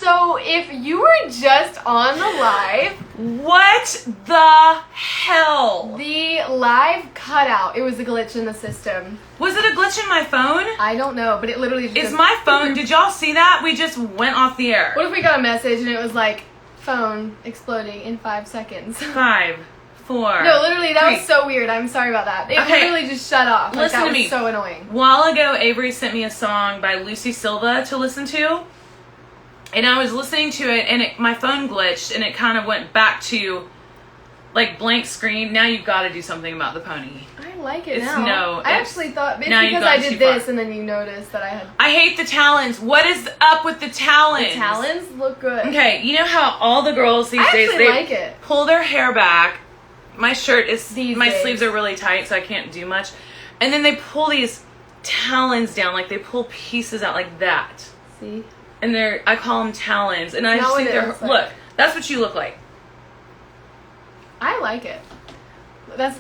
So if you were just on the live, what the hell? The live cutout. It was a glitch in the system. Was it a glitch in my phone? I don't know, but it literally just... Is my phone... Did y'all see that? We just went off the air. What if we got a message and it was like, phone exploding in 5 seconds? 5, 4... No, literally, that 3. was so weird. I'm sorry about that. It literally just shut off. Listen that to me. was so annoying. A while ago, Avery sent me a song by Lucy Silva to listen to. And I was listening to it, and my phone glitched, and it kind of went back to, like, blank screen. Now you've got to do something about the pony. I like it now. I actually thought, it's because I did this, and then you noticed that I had... I hate the talons. What is up with the talons? The talons look good. Okay, you know how all the girls these days, they pull their hair back. My shirt is... sleeves are really tight, so I can't do much. And then they pull these talons down, like they pull pieces out like that. See? And I call them talons, and I just think they're... Look, that's what you look like. I like it. That's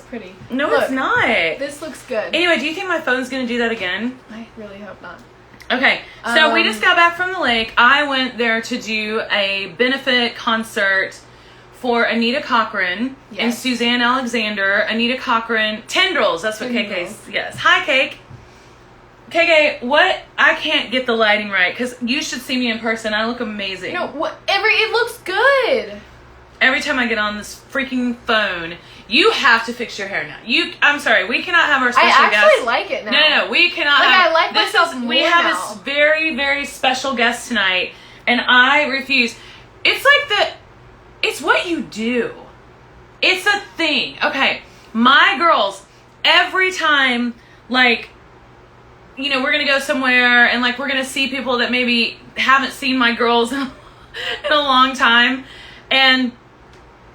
pretty. No, look, it's not. This looks good. Anyway, do you think my phone's going to do that again? I really hope not. Okay, so we just got back from the lake. I went there to do a benefit concert for Anita Cochran and Suzanne Alexander. Anita Cochran, Tendrils, that's what KK's... Yes. Hi, Cake. KK, I can't get the lighting right, because you should see me in person. I look amazing. No, it looks good. Every time I get on this freaking phone, you have to fix your hair now. I'm sorry, we cannot have our special guest. I actually like it now. No, we cannot have... I like myself more We have a very, very special guest tonight, and I refuse. It's like it's what you do. It's a thing. Okay, my girls, every time, like... You know, we're going to go somewhere and, like, we're going to see people that maybe haven't seen my girls in a long time. And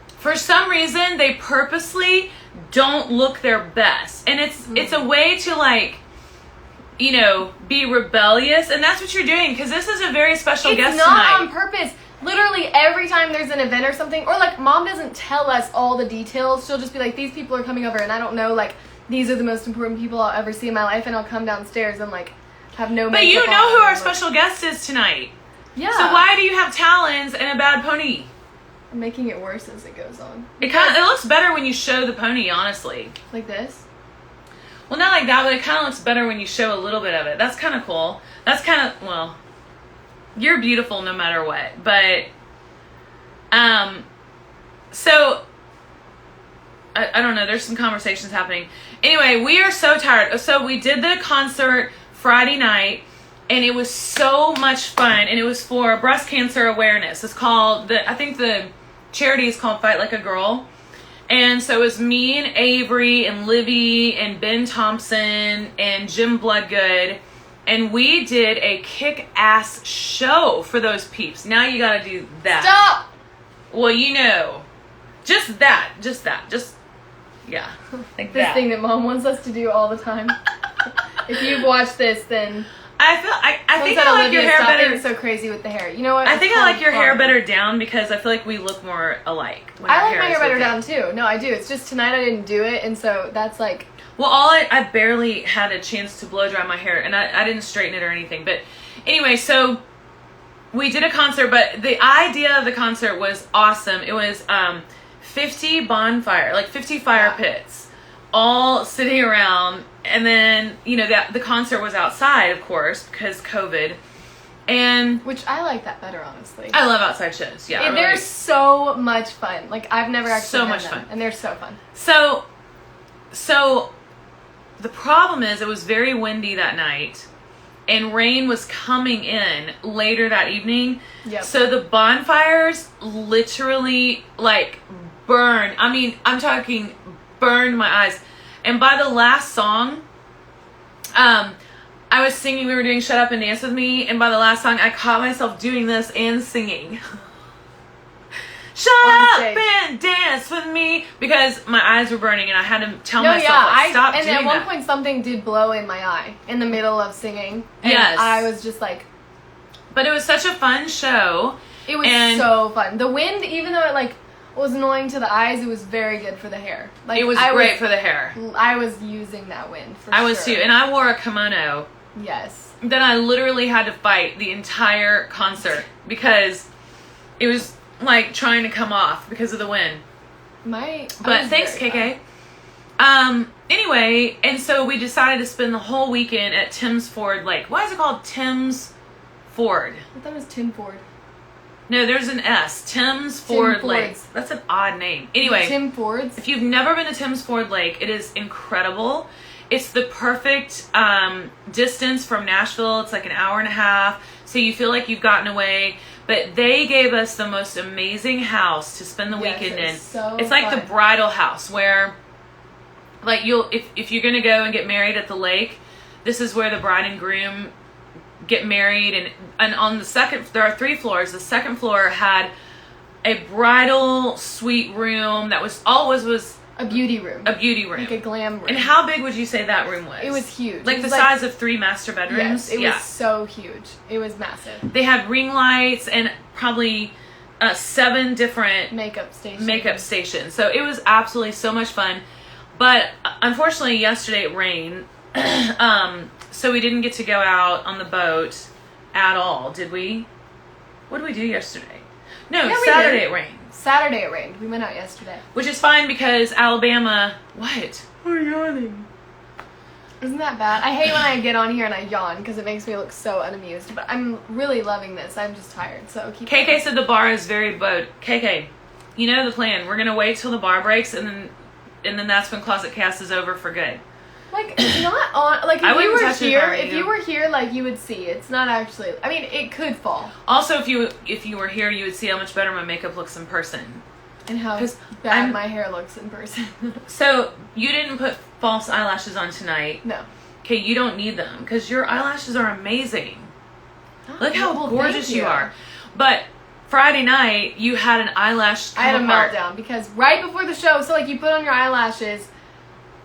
for some reason, they purposely don't look their best. And it's a way to, like, you know, be rebellious. And that's what you're doing, because this is a very special guest tonight. It's not on purpose. Literally every time there's an event or something, or, like, Mom doesn't tell us all the details. She'll just be like, these people are coming over, and I don't know, like... These are the most important people I'll ever see in my life, and I'll come downstairs and, like, have no makeup on. But you know who our special guest is tonight. Yeah. So why do you have talons and a bad pony? I'm making it worse as it goes on. It looks better when you show the pony, honestly. Like this? Well, not like that, but it kind of looks better when you show a little bit of it. That's kind of cool. That's kind of, well, you're beautiful no matter what. But, so... I don't know, there's some conversations happening. Anyway, we are so tired. So we did the concert Friday night, and it was so much fun, and it was for breast cancer awareness. It's called, I think the charity is called Fight Like a Girl. And so it was me and Avery and Livy and Ben Thompson and Jim Bloodgood, and we did a kick-ass show for those peeps. Now you gotta do that. Stop! Well, you know, just yeah, like this thing that Mom wants us to do all the time. If you've watched this, then I think I like your hair better. Being so crazy with the hair. You know what? I think I like your hair better down, because I feel like we look more alike. I like my hair better down too. No, I do. It's just tonight I didn't do it, and so that's like. Well, I barely had a chance to blow dry my hair, and I didn't straighten it or anything. But anyway, so we did a concert, but the idea of the concert was awesome. It was 50 fire pits, all sitting around, and then, you know, the concert was outside, of course, because COVID, and... Which I like that better, honestly. I love outside shows, yeah. They're so much fun. Like, I've never actually done them, and they're so fun. So, the problem is, it was very windy that night, and rain was coming in later that evening, so the bonfires literally, like... burned. I mean, I'm talking burned my eyes. And by the last song, I was singing, we were doing Shut Up and Dance With Me, and by the last song, I caught myself doing this and singing. Shut up and dance with me, because my eyes were burning, and I had to tell myself, stop doing that. And at one point, something did blow in my eye in the middle of singing. And I was just like... But it was such a fun show. It was so fun. The wind, even though it, like... was annoying to the eyes, it was very good for the hair. Like, it was great for the hair. I was using that wind for sure. I was too, and I wore a kimono. Yes. that I literally had to fight the entire concert because it was like trying to come off because of the wind. But thanks, KK. Anyway, and so we decided to spend the whole weekend at Tim's Ford Lake. Why is it called Tim's Ford? I thought it was Tim Ford. No, there's an S. Tim's Ford Lake. That's an odd name. Anyway, Tim Ford's. If you've never been to Tim's Ford Lake, it is incredible. It's the perfect distance from Nashville. It's like an hour and a half, so you feel like you've gotten away. But they gave us the most amazing house to spend the weekend in. So it's like fun. the bridal house where, like, if you're gonna go and get married at the lake, this is where the bride and groom get married. And on the second, there are 3 floors. The second floor had a bridal suite room that was a beauty room. A beauty room. Like a glam room. And how big would you say that room was? It was huge. Like the size of 3 master bedrooms? Yes, it was so huge. It was massive. They had ring lights and probably 7 different makeup stations. So it was absolutely so much fun. But unfortunately, yesterday it rained. So we didn't get to go out on the boat at all, did we? What did we do yesterday? No, yeah, Saturday it rained. Saturday it rained. We went out yesterday. Which is fine because Alabama... What? We're yawning. Isn't that bad? I hate when I get on here and I yawn because it makes me look so unamused. But I'm really loving this. I'm just tired, so keep KK going. said the bar is very boat. KK, you know the plan. We're going to wait till the bar breaks and then that's when Closet Cast is over for good. Like, it's not on... Like, I wouldn't touch it if you were here, like, you would see. It's not actually... I mean, it could fall. Also, if you were here, you would see how much better my makeup looks in person. And how bad my hair looks in person. So, you didn't put false eyelashes on tonight. No. Okay, you don't need them because your eyelashes are amazing. Look how gorgeous you are. But Friday night, you had an eyelash I had a meltdown because right before the show, so, like, you put on your eyelashes...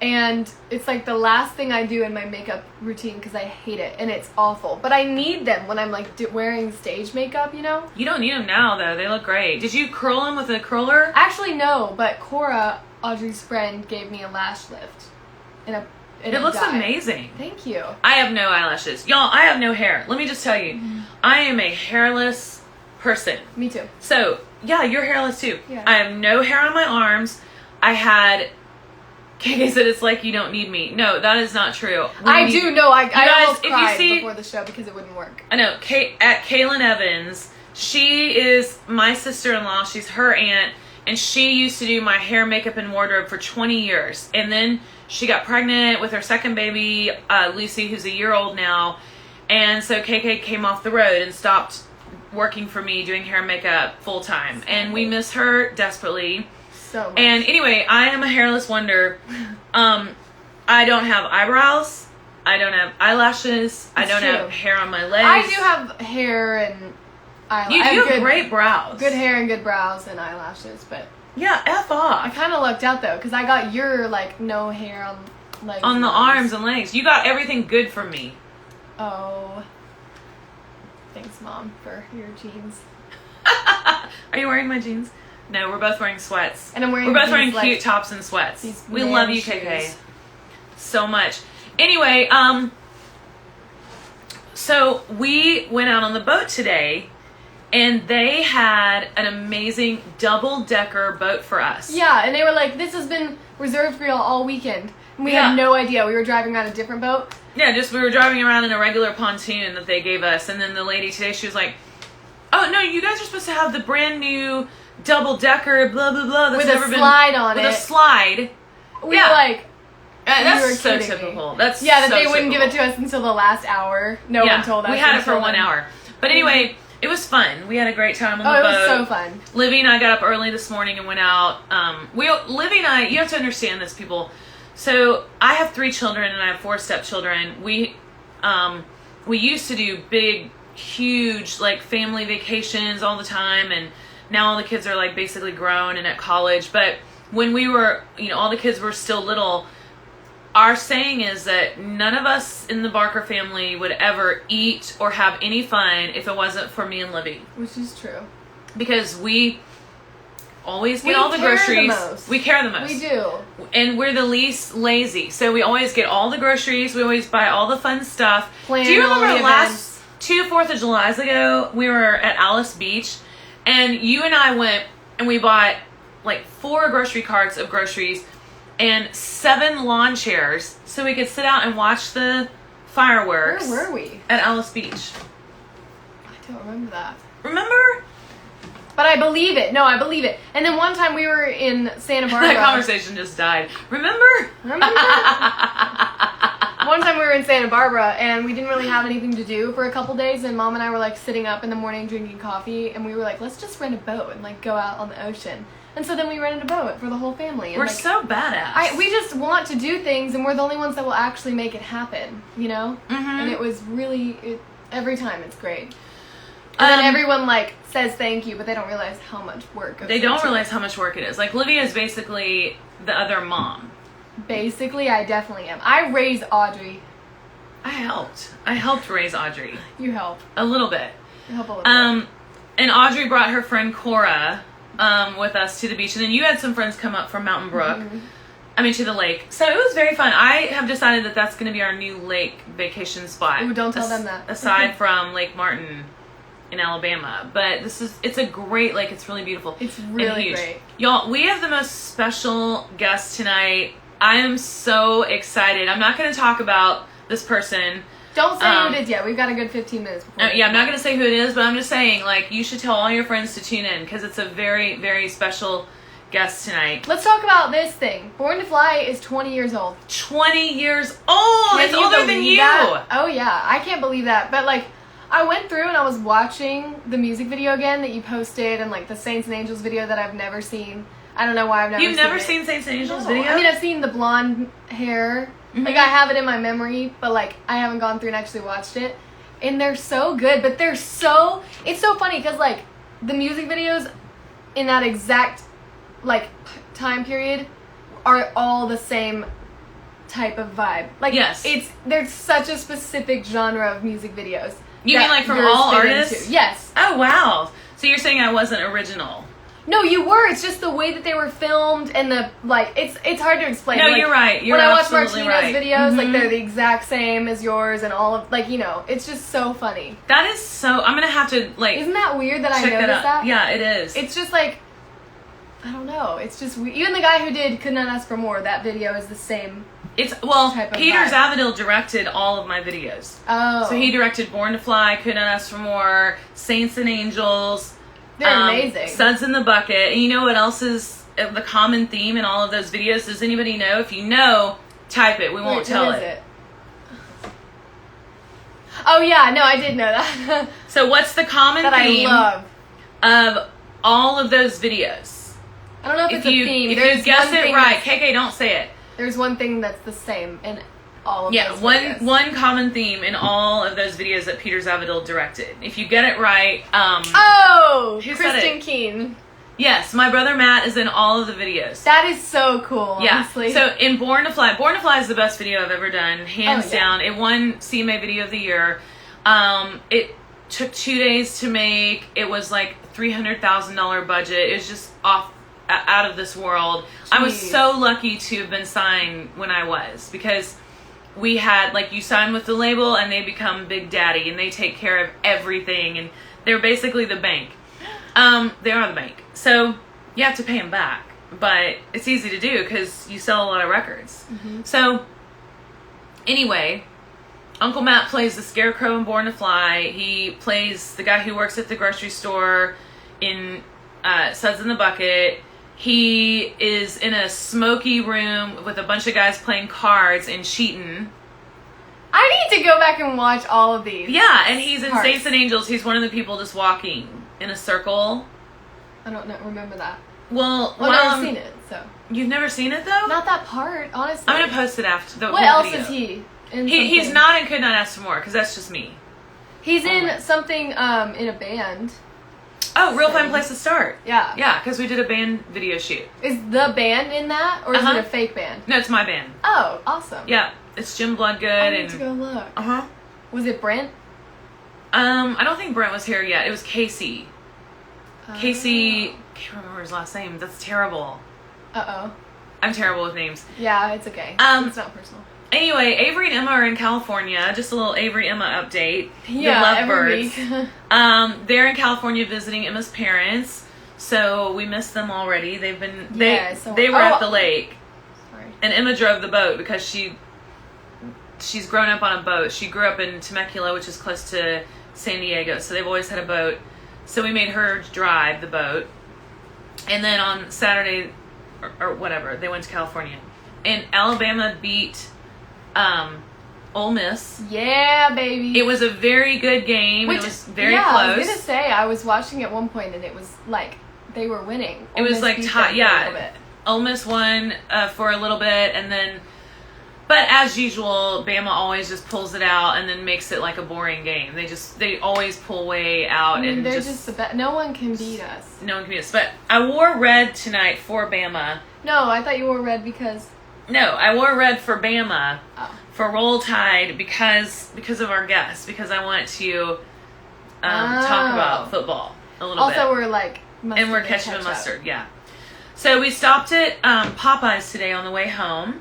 And it's like the last thing I do in my makeup routine because I hate it and it's awful. But I need them when I'm like wearing stage makeup, you know? You don't need them now though. They look great. Did you curl them with a curler? Actually, no. But Cora, Audrey's friend, gave me a lash lift. It looks amazing. Thank you. I have no eyelashes. Y'all, I have no hair. Let me just tell you. I am a hairless person. Me too. So, yeah, you're hairless too. Yeah. I have no hair on my arms. I had... KK said it's like you don't need me. No, that is not true. I do know. I almost if you cried see, before the show because it wouldn't work. I know. At Kaylin Evans, she is my sister-in-law. She's her aunt, and she used to do my hair, makeup, and wardrobe for 20 years. And then she got pregnant with her second baby, Lucy, who's a year old now. And so KK came off the road and stopped working for me doing hair and makeup full-time. And we miss her desperately. So much. And anyway, I am a hairless wonder. I don't have eyebrows. I don't have eyelashes. I don't have hair on my legs. I do have hair and eyelashes. You have great brows. Good hair and good brows and eyelashes, but... Yeah, F off. I kind of lucked out, though, because I got your, like, no hair on legs. On the arms and legs. You got everything good from me. Oh. Thanks, Mom, for your jeans. Are you wearing my jeans? No, we're both wearing sweats. And we're both wearing cute tops and sweats. We love you, KK, so much. Anyway, so we went out on the boat today, and they had an amazing double-decker boat for us. Yeah, and they were like, this has been reserved for y'all all weekend. And we had no idea. We were driving around a different boat. Yeah, we were driving around in a regular pontoon that they gave us, and then the lady today, she was like, oh, no, you guys are supposed to have the brand new double-decker, blah, blah, blah. With a slide on it. With a slide. We were like... that's so typical. That's that they wouldn't give it to us until the last hour. No one told us. We had it for 1 hour. But anyway, it was fun. We had a great time on the boat. Oh, it was so fun. Livy and I got up early this morning and went out. Livy and I, you have to understand this, people. So, I have 3 children and I have 4 stepchildren. We used to do big, huge, like, family vacations all the time, and now all the kids are, like, basically grown and at college. But when we were, all the kids were still little, our saying is that none of us in the Barker family would ever eat or have any fun if it wasn't for me and Libby. Which is true. Because we always get We all the care the groceries. most. We care the most. We do. And we're the least lazy. So we always get all the groceries. We always buy all the fun stuff. Plan Do you all remember the last 2 4th of Julys ago, we were at Alice Beach, and you and I went and we bought like 4 grocery carts of groceries and 7 lawn chairs so we could sit out and watch the fireworks. Where were we? At Alice Beach. I don't remember that. Remember? But I believe it. No, I believe it. And then one time we were in Santa Barbara. That conversation just died. Remember? One time we were in Santa Barbara and we didn't really have anything to do for a couple days, and Mom and I were like sitting up in the morning drinking coffee, and we were like, let's just rent a boat and like go out on the ocean. And so then we rented a boat for the whole family. And We're like, so badass. we just want to do things, and we're the only ones that will actually make it happen, you know? Mm-hmm. And it was really, every time it's great. And then everyone like says thank you, but they don't realize how much work goes They don't into realize it. how much work it is. Like, Livia is basically the other mom. Basically, I definitely am. I raised Audrey. I helped raise Audrey. You help. A little bit. You help a little bit. And Audrey brought her friend Cora with us to the beach. And then you had some friends come up from Mountain Brook. Mm-hmm. I mean, to the lake. So it was very fun. I have decided that that's going to be our new lake vacation spot. Ooh, don't tell them that. Aside from Lake Martin in Alabama. But it's a great lake. It's really beautiful. It's and really huge. great. Y'all, we have the most special guest tonight. I am so excited. I'm not going to talk about this person. Don't say who it is yet. We've got a good 15 minutes before. Yeah, I'm not going to say who it is, but I'm just saying, like, you should tell all your friends to tune in because it's a very, very special guest tonight. Let's talk about this thing. Born to Fly is 20 years old. 20 years old! It's older than believe you! that? Oh, yeah. I can't believe that. But, like, I went through and I was watching the music video again that you posted and, like, the Saints and Angels video that I've never seen. I don't know why I've never seen You've never it. seen Saints and Angels No. video? I mean, I've seen the blonde hair. Mm-hmm. Like, I have it in my memory, but, like, I haven't gone through and actually watched it. And they're so good, but it's so funny because, like, the music videos in that exact, like, time period are all the same type of vibe. Like, yes. There's such a specific genre of music videos. You mean, like, from yours all fit artists? into. Yes. Oh, wow. So you're saying I wasn't original? No, you were. It's just the way that they were filmed and the, like, it's hard to explain. No, like, you're right. You're when I watch absolutely Martina's right. videos, like, Mhm. they're the exact same as yours and all of, like, you know, it's just so funny. That is so... I'm going to have to, like... Isn't that weird that I check noticed that that? out. Yeah, it is. It's just, like, I don't know. It's just weird. Even the guy who did Could Not Ask for More, that video is the same. Type of Peter vibe. Zavadil directed all of my videos. Oh. So he directed Born to Fly, Could Not Ask for More, Saints and Angels. They're amazing. Suds in the Bucket. And you know what else is the common theme in all of those videos? Does anybody know? If you know, type it. We won't tell what is it. Oh, yeah. No, I did know that. So what's the common that theme I love. of all of those videos? I don't know if it's a theme. If There's you guess one it thing right, that's- KK, don't say it. There's one thing that's the same in all of Yeah, those videos. one common theme in all of those videos that Peter Zavadil directed. If you get it right, Oh! Who said Kristen it? Keene. yes, my brother Matt is in all of the videos. That is so cool, Yeah. honestly. So in Born to Fly is the best video I've ever done, hands Oh, yeah. down. It won CMA Video of the Year. It took 2 days to make. It was like $300,000 budget. It was just out of this world. I was Jeez. so lucky to have been signed when I was, because we had, like, you sign with the label and they become Big Daddy and they take care of everything, and they're basically the bank. They are the bank. So you have to pay them back, but it's easy to do because you sell a lot of records. Mm-hmm. So anyway, Uncle Matt plays the Scarecrow in Born to Fly. He plays the guy who works at the grocery store in Suds in the Bucket. He is in a smoky room with a bunch of guys playing cards and cheating. I need to go back and watch all of these. Yeah, and he's in Cards. Saints and Angels. He's one of the people just walking in a circle. I don't remember that. Well, Well, I've never seen it, so. You've never seen it, though? Not that part, honestly. I'm going to post it after the What whole else video. is he in? He's something? not in Could Not Ask for More, because that's just me. He's in my- something in a band. Oh, Real Fun Same. Place to Start. Yeah. Yeah, because we did a band video shoot. Is the band in that, or is Uh-huh. it a fake band? No, it's my band. Oh, awesome. Yeah, it's Jim Bloodgood I need and... to go look. Uh-huh. Was it Brent? I don't think Brent was here yet. It was Casey. Oh. Casey can't remember his last name. That's terrible. Uh-oh. I'm terrible with names. Yeah, it's okay. It's not personal. Anyway, Avery and Emma are in California. Just a little Avery and Emma update. Yeah, the every Lovebirds. week. They're in California visiting Emma's parents, so we missed them already. They've been they were at the lake. Sorry. And Emma drove the boat because she's grown up on a boat. She grew up in Temecula, which is close to San Diego, so they've always had a boat. So we made her drive the boat. And then on Saturday or whatever, they went to California. And Alabama beat Ole Miss. Yeah, baby. It was a very good game. It was very close. I was gonna say, I was watching at one point and it was like they were winning. It was like Ole Miss won for a little bit, and then, but as usual, Bama always just pulls it out and then makes it like a boring game. They always pull way out. I mean, and they're just the best. No one can beat us. No one can beat us. But I wore red tonight for Bama. No, I thought you wore red because. No, I wore red for Bama. Oh. For Roll Tide because of our guests, because I want to talk about football a little bit. Also, we're like mustard and we're ketchup and mustard, yeah. So we stopped at Popeyes today on the way home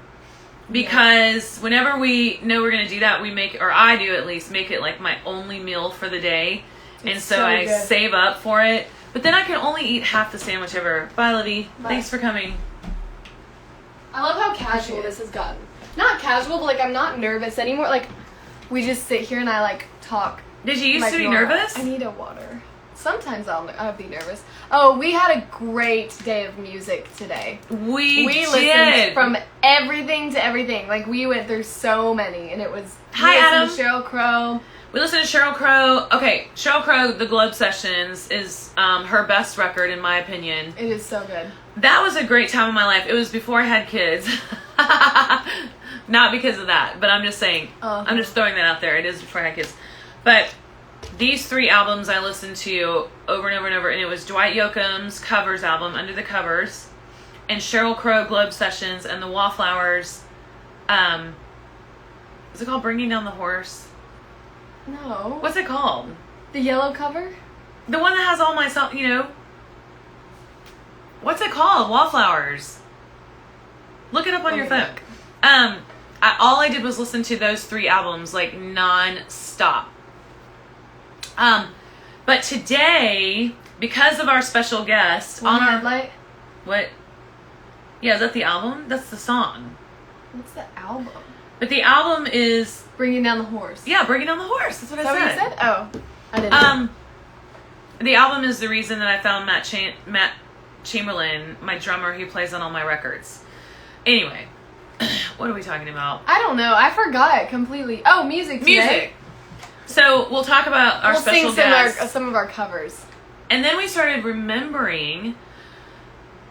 because whenever we know we're going to do that, we make, or I do at least, make it like my only meal for the day. And so I save up for it. But then I can only eat half the sandwich ever. Bye, Livy. Bye. Thanks for coming. I love how casual this has gotten. Not casual, but like I'm not nervous anymore. Like we just sit here and I like talk. Did you used like to be normal. nervous? I need a water. Sometimes I'll be nervous. Oh, we had a great day of music today. We listened from everything to everything. Like we went through so many, and it was. Hi, Adam. Sheryl Crow. We listened to Sheryl Crow. Okay, Sheryl Crow, The Globe Sessions is her best record in my opinion. It is so good. That was a great time in my life. It was before I had kids. Not because of that, but I'm just saying. I'm just throwing that out there. It is before I had kids. But these 3 albums I listened to over and over and over, and it was Dwight Yoakam's covers album, Under the Covers, and Sheryl Crow Globe Sessions, and the Wallflowers. Is it called Bringing Down the Horse? No. What's it called? The yellow cover? The one that has all my songs, you know. What's it called? Wallflowers. Look it up on your phone. All I did was listen to those 3 albums like non-stop. But today, because of our special guest on our light. What? Yeah, is that the album? That's the song. What's the album? But the album is Bringing Down the Horse. Yeah, Bringing Down the Horse. That's what I said. What you said? Oh, I didn't know. The album is the reason that I found Matt Chamberlain, my drummer, who plays on all my records. Anyway, what are we talking about? I don't know. I forgot completely. Oh, music today. Music. So we'll talk about our special guests. Sing some of our covers. And then we started remembering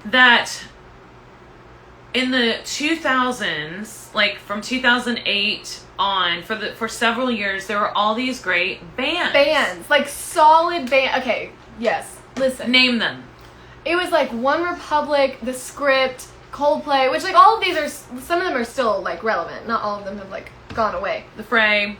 that in the 2000s, like from 2008 on, for several years, there were all these great bands. Like solid band. Okay, yes. Listen. Name them. It was like One Republic, The Script, Coldplay, which like all of these are, some of them are still like relevant. Not all of them have like gone away. The Fray.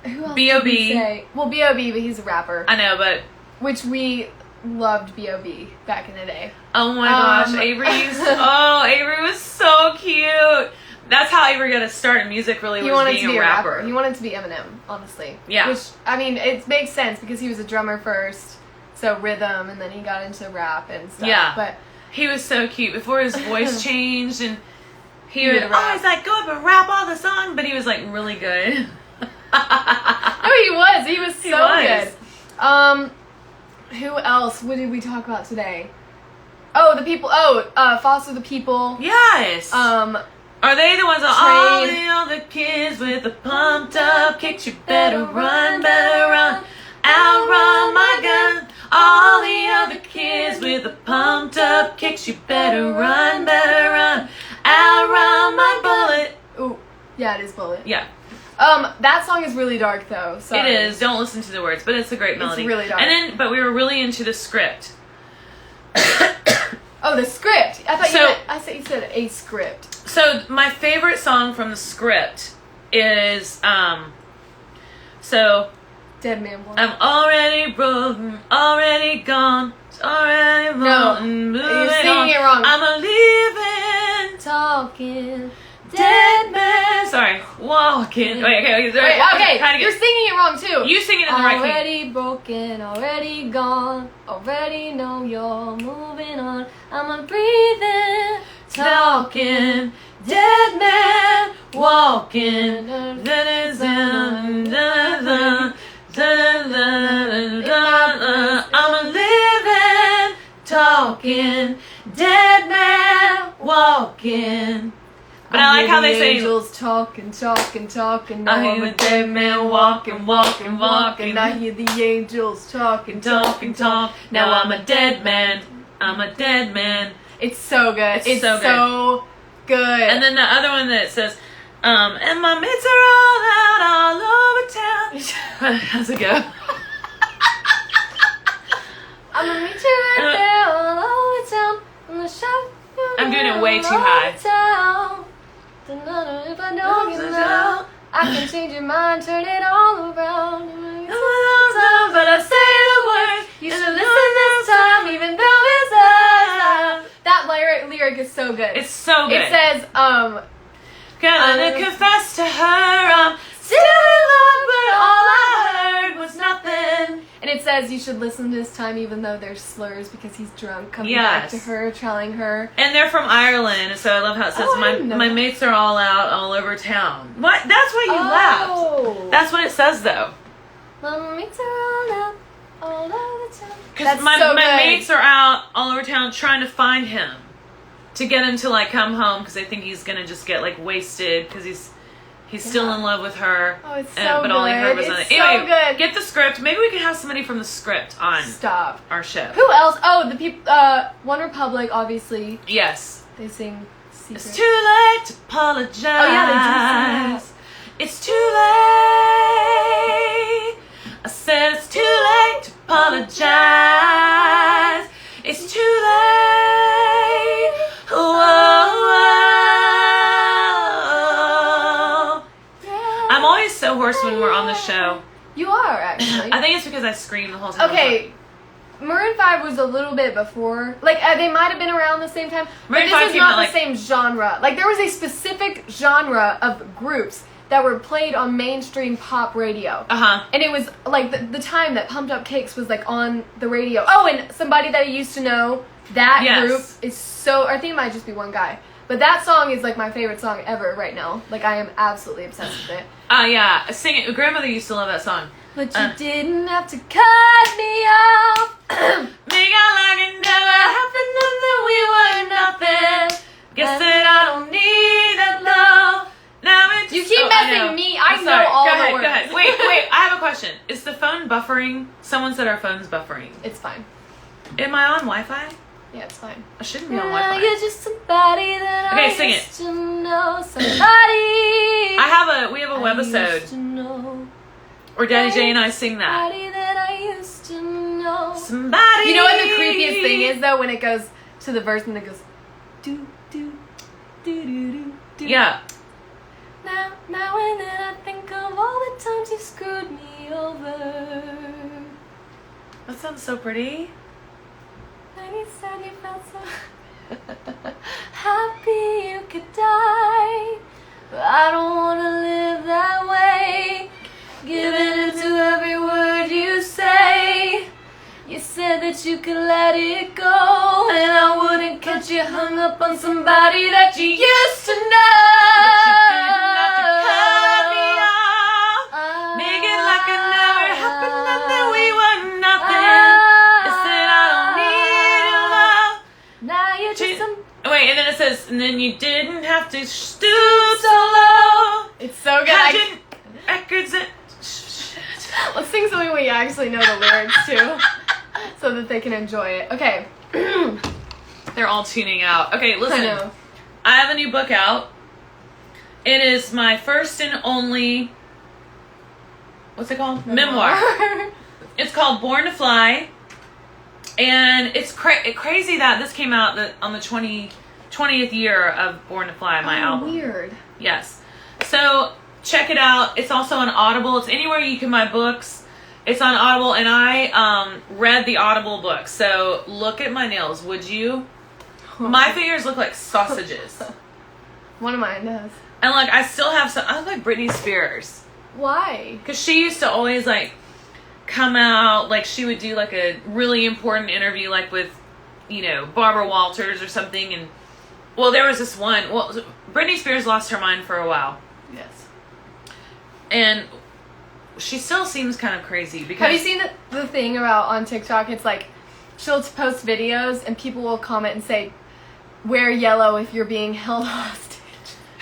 Who else? B.O.B. Well, B.O.B., but he's a rapper. I know, but. Which we loved B.O.B. back in the day. Oh my gosh, Avery was so cute. That's how Avery got to start in music, really, he was wanted being to be a rapper. He wanted to be Eminem, honestly. Yeah. Which, I mean, it makes sense because he was a drummer first, so rhythm, and then he got into rap and stuff. Yeah. But he was so cute before his voice changed, and he would always like go up and rap all the songs, but he was like really good. No, he was. He was so good. Who else? What did we talk about today? Oh, the people. Foster the People. Yes. Are they the ones that all the other kids with the pumped up kicks? You better run, outrun my gun. All the other kids with the pumped up kicks. You better run, outrun my bullet. Ooh, yeah, it is Bullet. Yeah. That song is really dark though. Sorry. It is. Don't listen to the words, but it's a great melody. It's really dark. And then, but we were really into the script. Oh, the script. I thought you said a script. So my favorite song from the script is Dead Man Walking. I'm already broken, already gone, already No, moving you're singing it wrong. I'm a living, Talking dead man. Sorry, walking. Wait, okay. Okay, you're singing it wrong too. You sing it in the right key. Already broken, already gone, already know you're moving on. I'm a breathing, talking, dead man, walking. I'm a living, talking, dead man, walking. But I like how they say angels talking. Now I'm a dead man walking. I hear the angels talking. Now I'm a dead man. I'm a dead man. It's so good. It's so good. And then the other one that says, and my mates are all out all over town. How's it go? I'm gonna meet you right there all over town. I'm doing it way too high. If I don't get now, I can change your mind, turn it all around. But I say the words, you should listen this time, even though it's us. That lyric is so good. It's so good. It says, Gonna confess to her, I'm still in love, but all I heard was nothing. And it says you should listen this time even though there's slurs because he's drunk coming Yes. back to her, telling her. And they're from Ireland, so I love how it says my mates are all out all over town. What? That's why you laughed. That's what it says though. My mates are all over town. Because my mates are out all over town trying to find him. To get him to like come home because they think he's gonna just get like wasted because he's still in love with her. Oh, it's so but all he heard was it's anyway, so good. Get the script. Maybe we can have somebody from the script on our show. Who else? Oh, the people. One Republic, obviously. Yes. They sing Secret. It's too late to apologize. Oh yeah, they do sing that. It's too late. I said it's too late to apologize. It's too late. I'm always so hoarse when we're on the show. You are, actually. I think it's because I scream the whole time. Okay, Maroon 5 was a little bit before. Like, they might have been around the same time. Maroon but 5 this is came not out, the like- same genre. Like, there was a specific genre of groups that were played on mainstream pop radio. Uh-huh. And it was, like, the time that Pumped Up Kicks was, like, on the radio. Oh, and Somebody That I Used to Know, that group is so... I think it might just be one guy. But that song is, like, my favorite song ever right now. Like, I am absolutely obsessed with it. Yeah. Sing it. Grandmother used to love that song. But you didn't have to cut me off. Make out like it never happened, nothing, we were nothing. Guess that I don't need that love. Now it's... You keep messing me. I know all the words. Go ahead. Wait. I have a question. Is the phone buffering? Someone said our phone's buffering. It's fine. Am I on Wi-Fi? Yeah, it's fine. I shouldn't be on Wi-Fi. You're just somebody that Okay, I sing it. used to know. Somebody. We have a webisode used to know. where Daddy J and I sing that. Somebody that I used to know. Somebody. You know what the creepiest thing is though? When it goes to the verse and it goes do do do do do. Yeah. Now and then I think of all the times you screwed me over. That sounds so pretty. And you said you felt so happy you could die. But I don't wanna live that way. Giving into every word you say. You said that you could let it go, and I wouldn't catch you hung up on somebody that you used to know. But you didn't have to cut me off. Make it like it never happened, nothing, we were nothing. It said I don't need your love. Now you're just some... Wait, and then it says, and then you didn't have to stoop so low. It's so good. Pageant records and... Let's sing something where you actually know the lyrics too, so that they can enjoy it. Okay. They're all tuning out. Okay, listen. I know. I have a new book out. It is my first and only... What's it called? Memoir. It's called Born to Fly. And it's crazy that this came out on the 20th year of Born to Fly, my album. Weird. Yes. So check it out. It's also on Audible. It's anywhere you can buy books. It's on Audible, and I read the Audible book. So look at my nails, would you? My fingers look like sausages. One of mine does. And like I still have some. I look like Britney Spears. Why? Because she used to always like come out, like she would do like a really important interview, like with, you know, Barbara Walters or something. And well, there was this one. Well, Britney Spears lost her mind for a while. Yes. And she still seems kind of crazy. Because have you seen the thing about on TikTok? It's like she'll post videos and people will comment and say, "Wear yellow if you're being held hostage."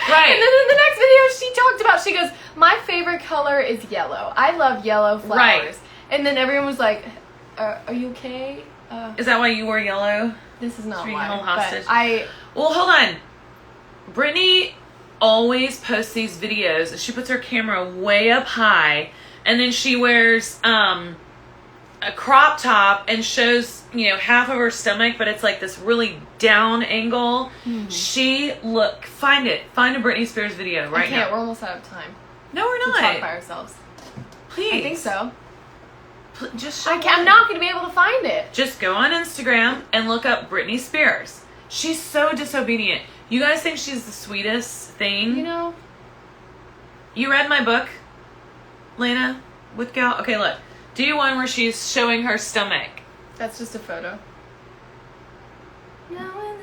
Right. And then in the next video she talked about, she goes, "My favorite color is yellow. I love yellow flowers." Right. And then everyone was like, are you okay? Is that why you wore yellow? This is not Being why. held hostage? But Well, hold on. Britney always posts these videos. She puts her camera way up high, and then she wears a crop top and shows, you know, half of her stomach, but it's like this really down angle. Mm-hmm. Find a Britney Spears video right now. We're almost out of time. No, we're To not. talk by ourselves. Please. I think so. Just I'm not going to be able to find it. Just go on Instagram and look up Britney Spears. She's so disobedient. You guys think she's the sweetest thing? You know? You read my book, Lena? With Gal? Okay, look. Do one where she's showing her stomach. That's just a photo.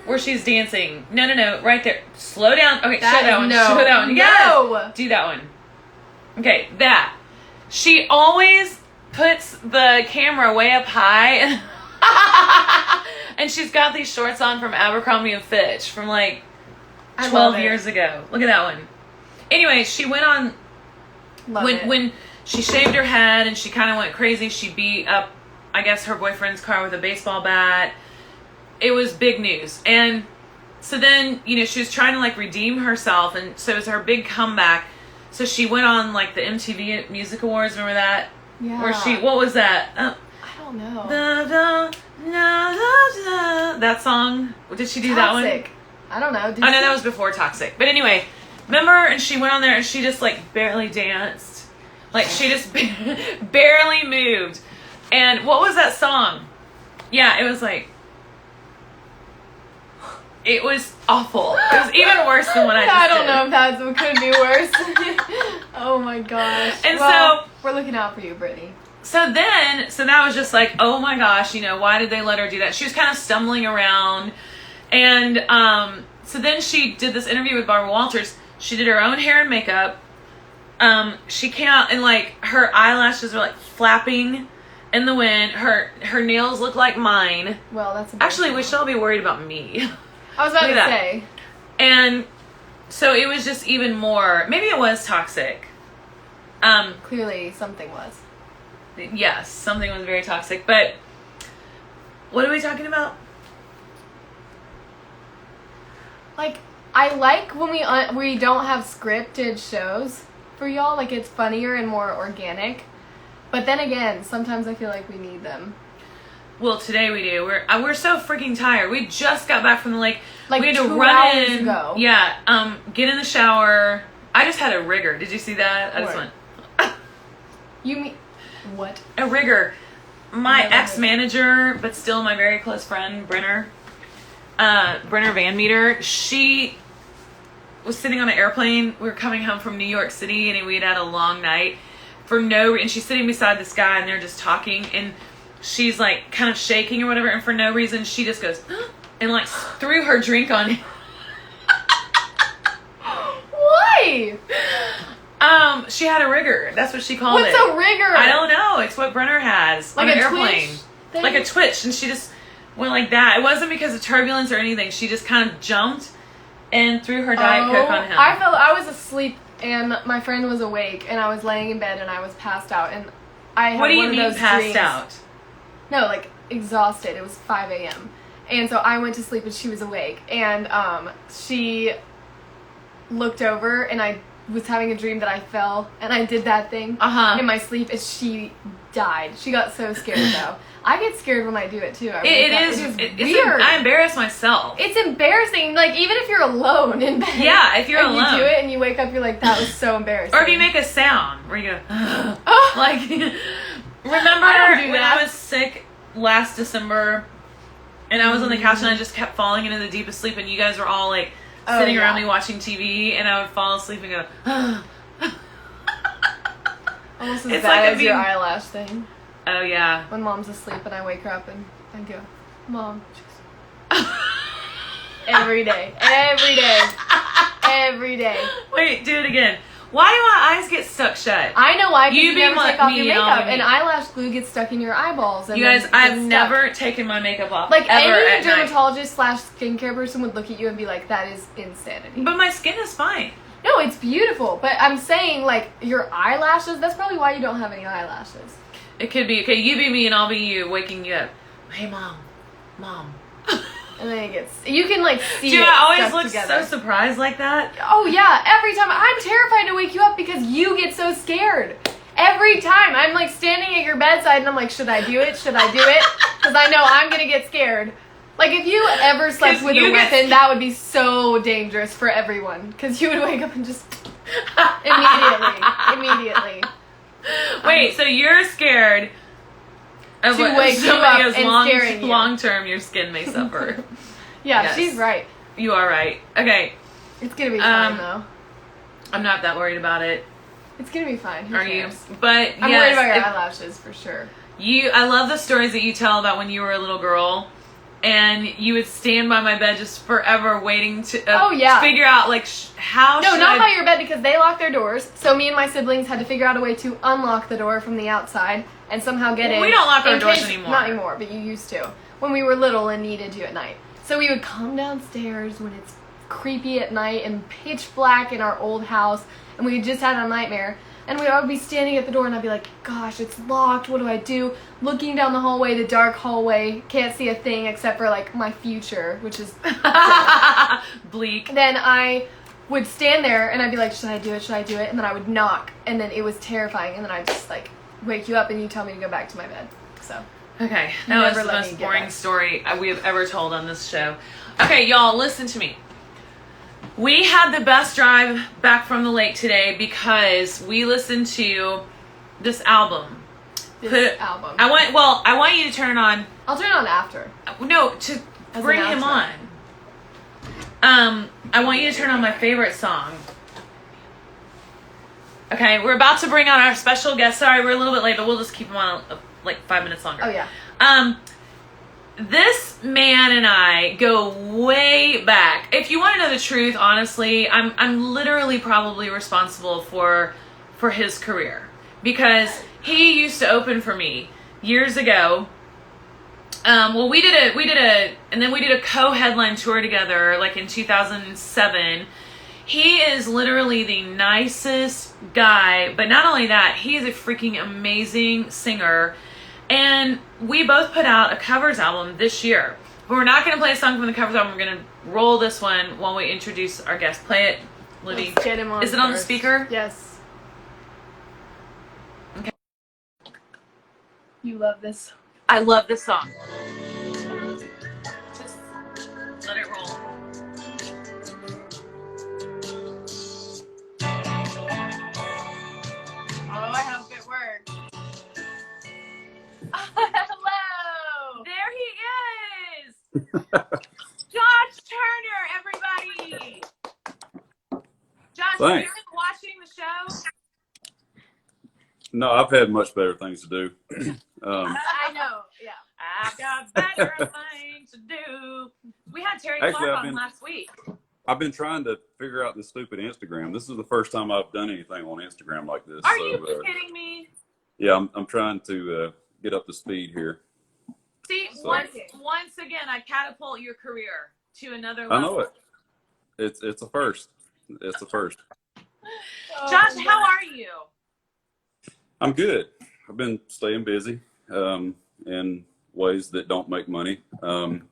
Where she's dancing. No. Right there. Slow down. Okay, show that one. No. Show that one. No. Yes. Do that one. Okay, that. She always puts the camera way up high. And she's got these shorts on from Abercrombie and Fitch from like 12 years ago. Look at that one. Anyway, she went on when she shaved her head and she kind of went crazy. She beat up, I guess, her boyfriend's car with a baseball bat. It was big news. And so then, you know, she was trying to like redeem herself, and so it was her big comeback. So she went on like the MTV Music Awards. Remember that? Yeah. Where what was that? I don't know. That song. Did she do Toxic. that one? I don't know. Oh no, that was before Toxic. But anyway, remember? And she went on there and she just like barely danced. Like she just barely moved. And what was that song? Yeah, it was like, it was awful. It was even worse than what I just I don't did. know if that could be worse. Oh my gosh. And so we're looking out for you, Brittany. So that was just like, oh my gosh, you know, why did they let her do that? She was kind of stumbling around. And so then she did this interview with Barbara Walters. She did her own hair and makeup. She came out and like her eyelashes were like flapping in the wind. Her nails look like mine. Well, that's actually, we should all be worried about me. I was about to say. And so it was just even more. Maybe it was toxic. Clearly, something was. Yes, something was very toxic. But what are we talking about? Like, I like when we don't have scripted shows for y'all. Like, it's funnier and more organic. But then again, sometimes I feel like we need them. Well, today we do. We're so freaking tired. We just got back from the lake. Like we had to 2 run hours in. ago. Yeah. Get in the shower. I just had a Rigor. Did you see that? I just What? went. You mean what? A Rigor. My Never ex-manager, but still my very close friend, Brenner Van Meter, she was sitting on an airplane. We were coming home from New York City, and we had a long night and she's sitting beside this guy, and they're just talking, and she's like kind of shaking or whatever, and for no reason she just goes and like threw her drink on him. Why? She had a Rigor. That's what she called it. What's a Rigor? I don't know. It's what Brenner has Like on an a airplane. twitch thing? Like a twitch, and she just went like that. It wasn't because of turbulence or anything. She just kind of jumped and threw her Diet Coke on him. I was asleep and my friend was awake, and I was laying in bed and I was passed out, and I had What do you one of mean those passed dreams. out? No, like exhausted. It was 5 a.m. And so I went to sleep and she was awake, and she looked over and I was having a dream that I fell and I did that thing in my sleep, and she died. She got so scared though. I get scared when I do it too. It's weird. I embarrass myself. It's embarrassing. Like, even if you're alone in bed. Yeah, if you're and alone. you do it and you wake up, you're like, that was so embarrassing. Or if you make a sound where you go, Oh. like, Remember I don't do when that. I was sick last December and I was on the couch and I just kept falling into the deepest sleep and you guys were all like sitting around me watching TV and I would fall asleep and go, Almost as It's bad like as your eyelash thing. oh yeah. When mom's asleep and I wake her up and I go, Mom. Every day. Every day. Every day. Wait, do it again. Why do my eyes get stuck shut? I know why, because you be never like take off me, your I'll makeup. be me. And eyelash glue gets stuck in your eyeballs. And You then guys, it I've gets never stuck. taken my makeup off Like, ever any at night. dermatologist / skincare person would look at you and be like, that is insanity. But my skin is fine. No, it's beautiful. But I'm saying, like, your eyelashes, that's probably why you don't have any eyelashes. It could be. Okay, you be me and I'll be you, waking you up. Hey, Mom. And then it gets, you can, like, see Do it I always stuck look together. so surprised like that? Oh, yeah. Every time. I'm terrified to wake you up because you get so scared. Every time. I'm, like, standing at your bedside and I'm like, should I do it? Should I do it? Because I know I'm going to get scared. Like, if you ever slept 'Cause with you a get weapon, that would be so dangerous for everyone. Because you would wake up and just immediately. Wait, so you're scared of To what wake you somebody up goes and staring at you. long term your skin may suffer. Yeah, Yes. she's right. You are right. Okay, It's going to be fine, though. I'm not that worried about it. It's going to be fine. Who Are cares? you? But I'm yes, worried about your if eyelashes, for sure. I love the stories that you tell about when you were a little girl. And you would stand by my bed just forever waiting to figure out, like, how No, should not I... by your bed because they locked their doors. So me and my siblings had to figure out a way to unlock the door from the outside and somehow get in. We don't lock our in doors case- anymore. Not anymore, but you used to. When we were little and needed to at night. So we would come downstairs when it's creepy at night and pitch black in our old house. And we just had a nightmare. And I would be standing at the door and I'd be like, gosh, it's locked. What do I do? Looking down the hallway, the dark hallway. Can't see a thing except for, like, my future, which is bleak. Then I would stand there and I'd be like, should I do it? Should I do it? And then I would knock. And then it was terrifying. And then I'd just, like, wake you up and you tell me to go back to my bed. So. Okay, You that was never the let most me get boring back. story we have ever told on this show. Okay, y'all, listen to me. We had the best drive back from the lake today because we listened to this album. This album. I want you to turn it on. I'll turn it on after. No, to As bring an him outro. on. I want you to turn on my favorite song. Okay, we're about to bring on our special guest. Sorry, we're a little bit late, but we'll just keep him on like 5 minutes longer. Oh, yeah. This man and I go way back. If you want to know the truth, honestly, I'm literally probably responsible for his career because he used to open for me years ago. We did a co-headline tour together like in 2007. He is literally the nicest guy, but not only that, he is a freaking amazing singer. And we both put out a covers album this year. But we're not going to play a song from the covers album. We're going to roll this one while we introduce our guest. Play it, Libby. Let's get him on Is it on the first. speaker? Yes. Okay. You love this. I love this song. Just let it roll. Oh, I hope it works. Hello! There he is! Josh Turner, everybody! Josh, have you Thanks. been watching the show? No, I've had much better things to do. I know, yeah. I've got better things to do. We had Terry Actually, Clark I've on been- last week. I've been trying to figure out this stupid Instagram. This is the first time I've done anything on Instagram like this. Are so, you kidding me? Yeah, I'm trying to get up to speed here. See, So- once again, I catapult your career to another level. I know it. It's a first. It's a first. Josh, how are you? I'm good. I've been staying busy in ways that don't make money, Same.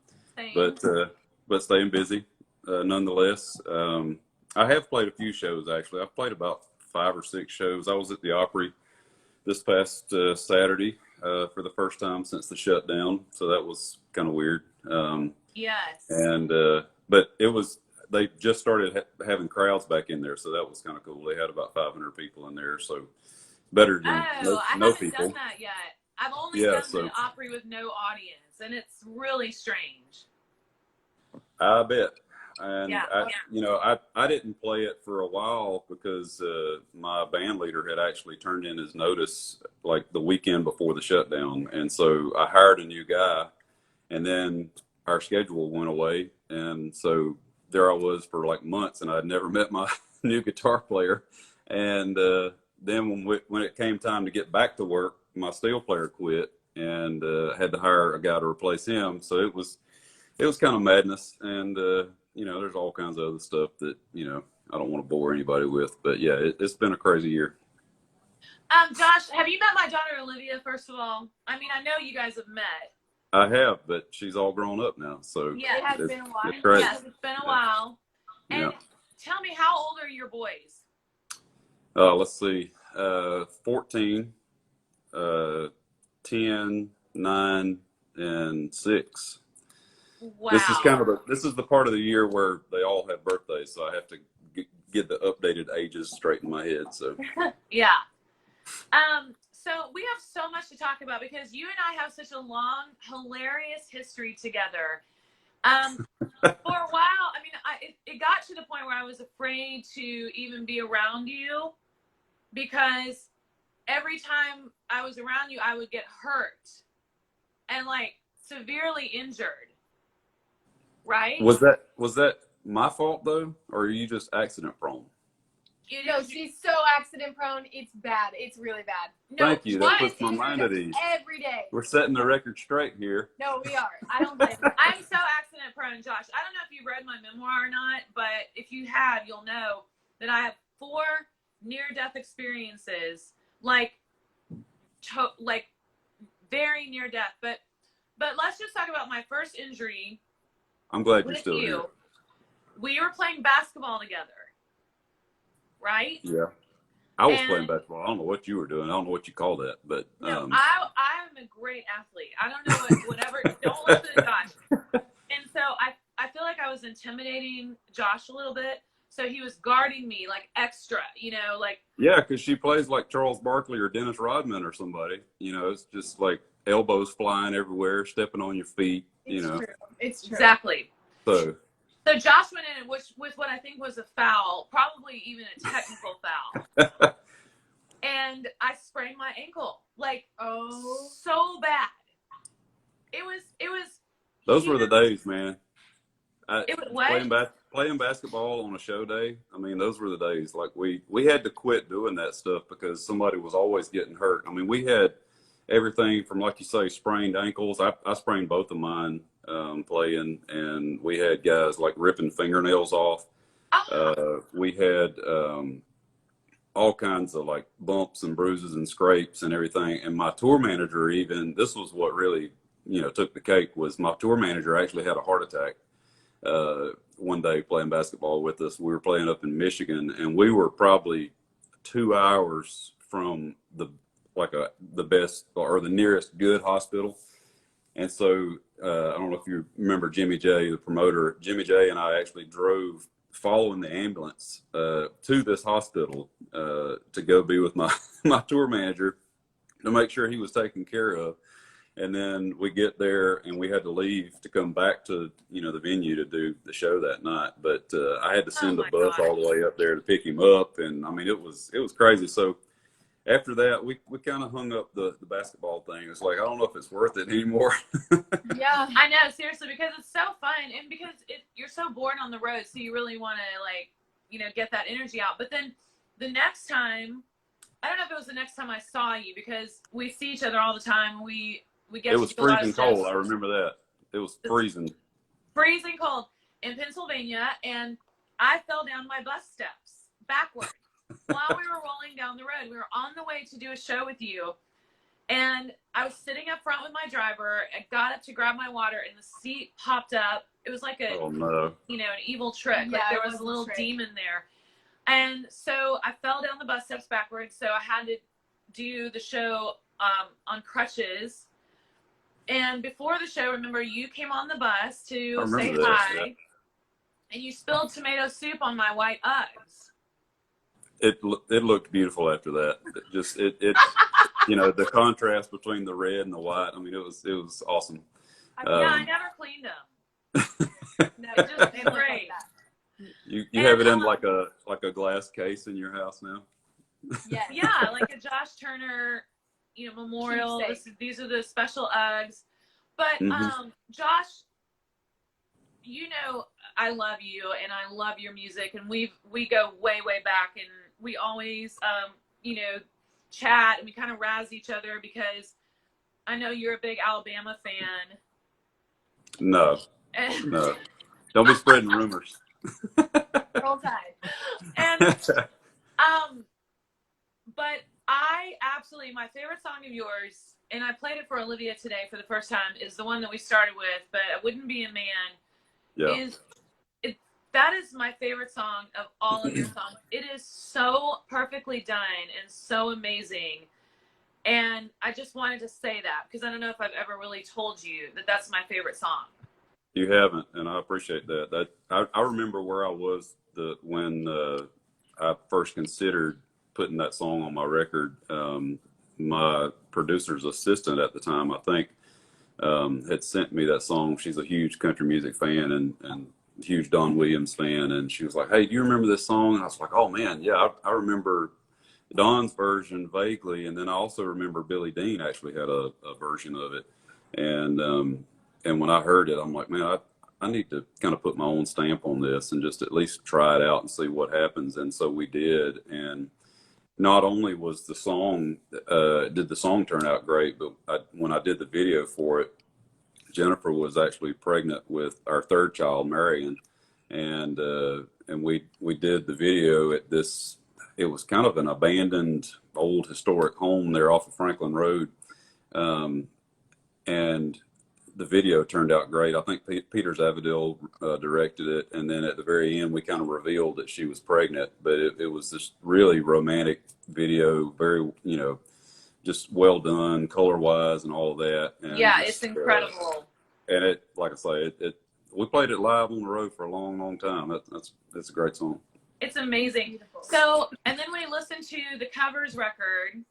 but staying busy nonetheless. I have played a few shows actually. I've played about 5 or 6 shows. I was at the Opry this past Saturday for the first time since the shutdown, so that was kind of weird. Yes. But they just started having crowds back in there, so that was kind of cool. They had about 500 people in there, so better than I no haven't people. done that yet. I've only Yeah, done so the Opry with no audience, and it's really strange. I bet. And Yeah. I didn't play it for a while because my band leader had actually turned in his notice like the weekend before the shutdown. And so I hired a new guy, and then our schedule went away. And so there I was for like months, and I'd never met my new guitar player. And then when it came time to get back to work, my steel player quit, and had to hire a guy to replace him. So it was kind of madness. And there's all kinds of other stuff that I don't want to bore anybody with. But yeah, it's been a crazy year. Josh, have you met my daughter Olivia? First of all, I mean, I know you guys have met. I have, but she's all grown up now, so Yeah, it has been a while. It's great. Yes, it's been a while. And Yeah. tell me, how old are your boys? Let's see, 14, 10, 9, and 6. Wow. This is the part of the year where they all have birthdays, so I have to get the updated ages straight in my head. So Yeah. So we have so much to talk about because you and I have such a long, hilarious history together. For a while, I mean, it got to the point where I was afraid to even be around you because every time I was around you, I would get hurt and like severely injured. Right? was that my fault though, or are you just accident prone? No, she's so accident prone. It's bad. It's really bad. No, Thank you. That what? puts my mind at ease. Every day. We're setting the record straight here. No, we are. I don't blame you. I'm so accident prone, Josh. I don't know if you read my memoir or not, but if you have, you'll know that I have 4 near-death experiences, like very near death. But let's just talk about my first injury. I'm glad you're With still you, here. we were playing basketball together, right? Yeah. I was playing basketball. I don't know what you were doing. I don't know what you call that, but no, I'm a great athlete. I don't know whatever. Don't listen to Josh. And so I feel like I was intimidating Josh a little bit. So he was guarding me like extra, like. Yeah, because she plays like Charles Barkley or Dennis Rodman or somebody. It's just like elbows flying everywhere, stepping on your feet. True. It's true. Exactly. So Josh went in with what I think was a foul, probably even a technical foul. And I sprained my ankle. Like, so bad. It was. Those were the days, man. It was what? Playing basketball on a show day. I mean, those were the days. Like we had to quit doing that stuff because somebody was always getting hurt. I mean, we had everything from, like you say, sprained ankles. I sprained both of mine playing, and we had guys like ripping fingernails off. We had all kinds of like bumps and bruises and scrapes and everything. And my tour manager, even, this was what really took the cake, was my tour manager actually had a heart attack one day playing basketball with us. We were playing up in Michigan, and we were probably 2 hours from the best or the nearest good hospital. And so I don't know if you remember Jimmy J, the promoter. Jimmy J and I actually drove following the ambulance to this hospital to go be with my tour manager to make sure he was taken care of. And then we get there, and we had to leave to come back to the venue to do the show that night. But I had to send a bus all the way up there to pick him up, and I mean it was crazy. So after that, we kind of hung up the basketball thing. It's like, I don't know if it's worth it anymore. Yeah, I know, seriously, because it's so fun, and because you're so bored on the road, so you really want to get that energy out. But then the next time, I don't know if it was the next time I saw you, because we see each other all the time. We get. It was freezing cold. I remember that. It was freezing cold in Pennsylvania, and I fell down my bus steps backward while we were rolling down the road. We were on the way to do a show with you, and I was sitting up front with my driver. I got up to grab my water, and the seat popped up. It was like an evil trick. Yeah, like there was a little demon there. And so I fell down the bus steps backwards. So I had to do the show on crutches. And before the show, remember, you came on the bus to say hi, yeah. And you spilled tomato soup on my white Uggs. It looked beautiful after that. you know, the contrast between the red and the white. I mean, it was awesome. Yeah, I never cleaned them. No, It just they is look great. like that. You And, have it in like a glass case in your house now? Yes. Yeah, like a Josh Turner, you know, memorial. These are the special Uggs. But Josh, you know, I love you and I love your music, and we go way back, and we always you know, chat, and we kind of razz each other because I know you're a big Alabama fan. No. Don't be spreading rumors. Roll Tide. And but I absolutely, my favorite song of yours, and I played it for Olivia today for the first time, is the one that we started with, But I Wouldn't Be a Man. Yeah. That is my favorite song of all of your songs. It is so perfectly done and so amazing. And I just wanted to say that because I don't know if I've ever really told you that that's my favorite song. You haven't, and I appreciate that. I remember where I was when I first considered putting that song on my record. My producer's assistant at the time, I think, had sent me that song. She's a huge country music fan and huge Don Williams fan, and she was like, "Hey, do you remember this song?" And I was like, "Oh man, yeah, I remember Don's version vaguely, and then I also remember Billy Dean actually had a version of it." And when I heard it, I'm like, man, I need to kind of put my own stamp on this and just at least try it out and see what happens. And so we did. And not only was the song, did the song turn out great, but when I did the video for it, Jennifer was actually pregnant with our third child, Marion. And we did the video at this, it was kind of an abandoned old historic home there off of Franklin Road. And the video turned out great. I think Peter Zavadil directed it, and then at the very end, we kind of revealed that she was pregnant. But it was this really romantic video, very, you know, just well done, color wise, and all of that. And yeah, it's incredible. And it, like I say, we played it live on the road for a long time. That's a great song. It's amazing. Beautiful. So, and then we listened to the covers record.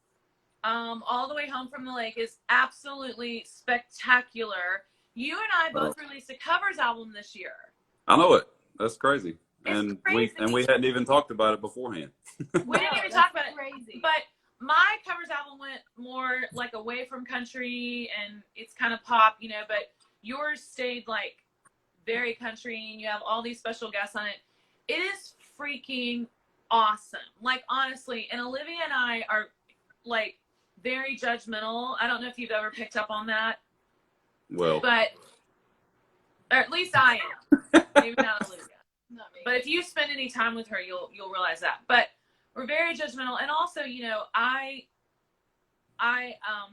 All the Way Home from the Lake is absolutely spectacular. You and I both released a covers album this year. I know it. That's crazy. It's crazy. we hadn't even talked about it beforehand. We didn't even talk about it. Crazy. But my covers album went more like away from country, and it's kind of pop, you know, but yours stayed like very country, and you have all these special guests on it. It is freaking awesome. Like, honestly, and Olivia and I are like very judgmental. I don't know if you've ever picked up on that. Well, But, or at least I am. Maybe not Olivia. Not me. But if you spend any time with her, you'll realize that. But we're very judgmental, and also, you know, I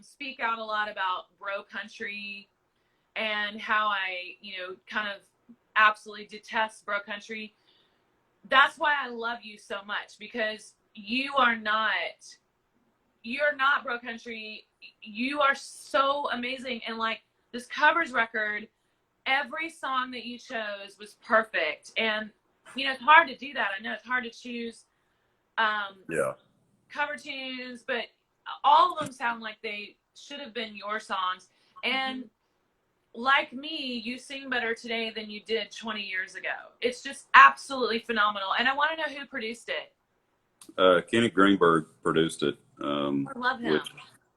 speak out a lot about bro country and how I, you know, kind of absolutely detest bro country. That's why I love you so much, because you're not bro country. You are so amazing, and like this covers record, every song that you chose was perfect. And you know, it's hard to do that. I know it's hard to choose cover tunes, but all of them sound like they should have been your songs. And like me, you sing better today than you did 20 years ago. It's just absolutely phenomenal. And I want to know who produced it. Kenny Greenberg produced it. I love him.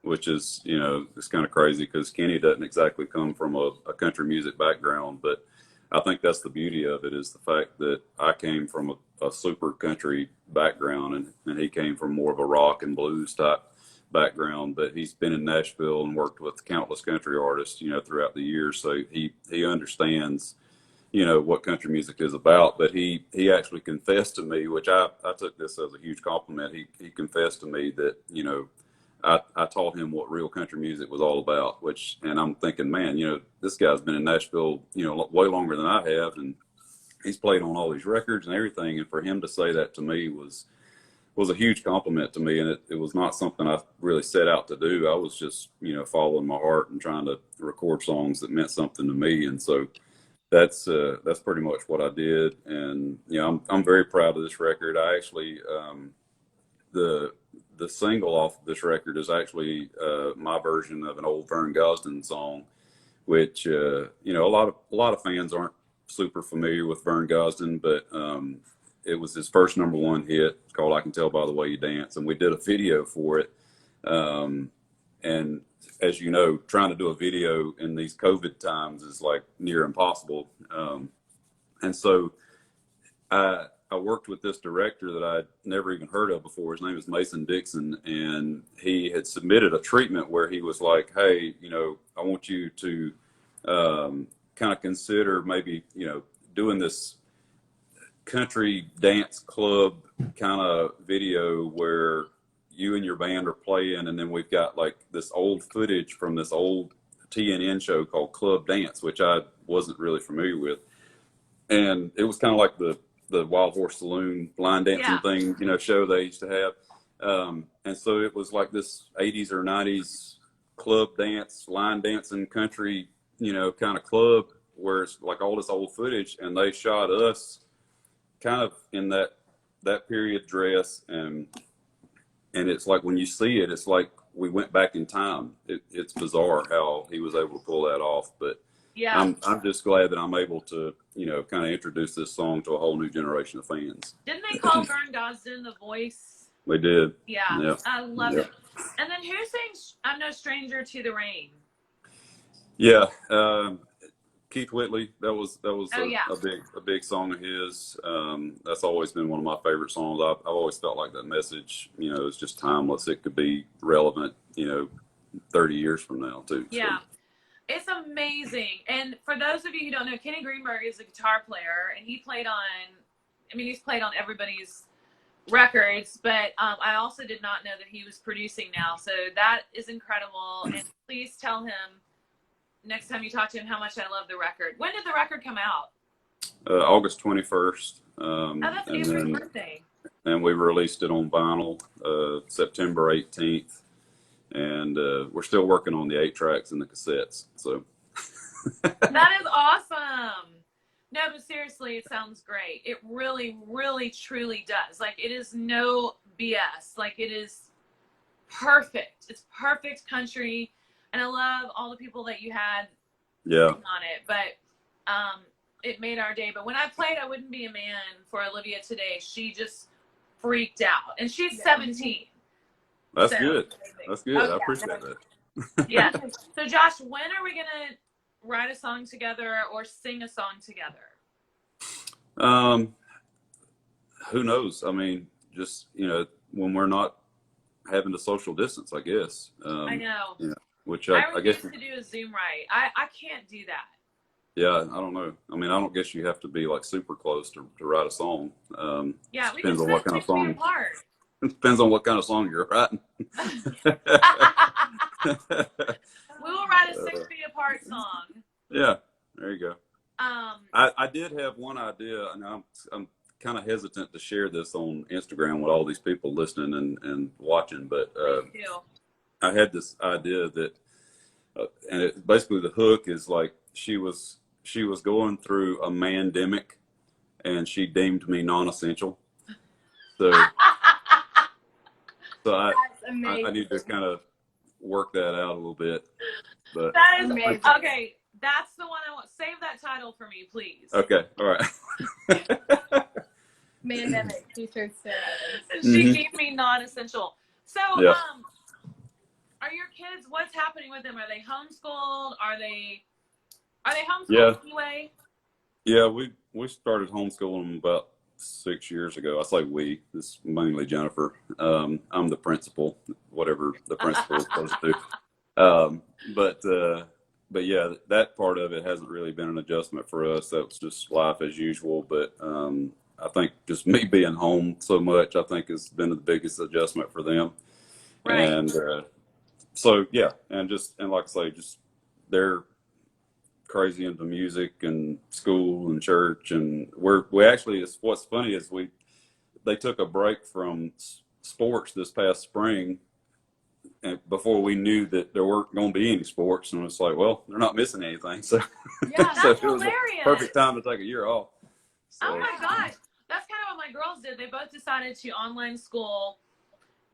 Which is, you know, it's kind of crazy because Kenny doesn't exactly come from a country music background, but I think that's the beauty of it, is the fact that I came from a super country background, and he came from more of a rock and blues type background, but he's been in Nashville and worked with countless country artists, you know, throughout the years. So he understands, you know, what country music is about. But he actually confessed to me, which I took this as a huge compliment. He confessed to me that, you know, I taught him what real country music was all about, and I'm thinking, man, you know, this guy's been in Nashville, you know, way longer than I have, and he's played on all these records and everything. And for him to say that to me was a huge compliment to me. And it was not something I really set out to do. I was just, you know, following my heart and trying to record songs that meant something to me. And so that's pretty much what I did. And, you know, I'm very proud of this record. I actually, the the single off of this record is actually my version of an old Vern Gosdin song, which you know, a lot of fans aren't super familiar with Vern Gosdin, but it was his first #1 hit. It's called "I Can Tell by the Way You Dance," and we did a video for it. And as you know, trying to do a video in these COVID times is like near impossible. And so I worked with this director that I'd never even heard of before. His name is Mason Dixon, and he had submitted a treatment where he was like, "Hey, you know, I want you to kind of consider maybe, you know, doing this country dance club kind of video where you and your band are playing, and then we've got like this old footage from this old TNN show called Club Dance, which I wasn't really familiar with." And it was kind of like the Wild Horse Saloon line dancing thing, you know, show they used to have. And so it was like this 80s or 90s club dance, line dancing country, you know, kind of club where it's like all this old footage, and they shot us kind of in that period dress, and it's like when you see it, it's like we went back in time. It's bizarre how he was able to pull that off, but yeah, I'm just glad that I'm able to, you know, kind of introduce this song to a whole new generation of fans. Didn't they call Vern Gosdin the voice? They did. Yeah, yeah. I love it. And then who sings "I'm No Stranger to the Rain"? Yeah, Keith Whitley. That was Oh, a big song of his. That's always been one of my favorite songs. I've always felt like that message, you know, is just timeless. It could be relevant, you know, 30 years from now too. Yeah. So. It's amazing. And for those of you who don't know, Kenny Greenberg is a guitar player, and he's played on everybody's records, but I also did not know that he was producing now. So that is incredible. And please tell him next time you talk to him how much I love the record. When did the record come out? August 21st. That's Avery's birthday. And we released it on vinyl September 18th. And we're still working on the 8 tracks and the cassettes. So that is awesome. No, but seriously, it sounds great. It really, really, truly does. Like, it is no BS. Like, it is perfect. It's perfect country. And I love all the people that you had on it. But it made our day. But when I played I Wouldn't Be a Man for Olivia today, she just freaked out. And she's 17. That's good. That's good. Okay, I appreciate that. Yeah. So, Josh, when are we going to write a song together or sing a song together? Who knows? I mean, just, you know, when we're not having to social distance, I guess. I know. Yeah, which I guess to do a Zoom right. I can't do that. Yeah, I don't know. I mean, I don't guess you have to be like super close to write a song. Yeah, we depends can on what kind of song. Apart. It depends on what kind of song you're writing. We will write a 6 feet apart song. Yeah, there you go. I did have one idea, and I'm kind of hesitant to share this on Instagram with all these people listening and watching, but I had this idea that, and it, basically the hook is like she was going through a mandemic, and she deemed me non-essential. So. So I need to kind of work that out a little bit. But that is amazing. Okay, that's the one I want. Save that title for me, please. Okay, all right. Mandemic t-shirt Sara. She deemed me non-essential. So, are your kids? What's happening with them? Are they homeschooled? Are they homeschooled anyway? Yeah, we started homeschooling them about 6 years ago. I say we. It's mainly Jennifer. I'm the principal, whatever the principal is supposed to do. But yeah, that part of it hasn't really been an adjustment for us. That was just life as usual. But I think just me being home so much, I think has been the biggest adjustment for them. Right. And so yeah, and like I say, just they're crazy into music and school and church, and we actually, what's funny is they took a break from sports this past spring, and before we knew that there weren't going to be any sports, and it's like, well, they're not missing anything, so that's it was hilarious. a perfect time to take a year off. So. Oh my gosh, that's kind of what my girls did. They both decided to online school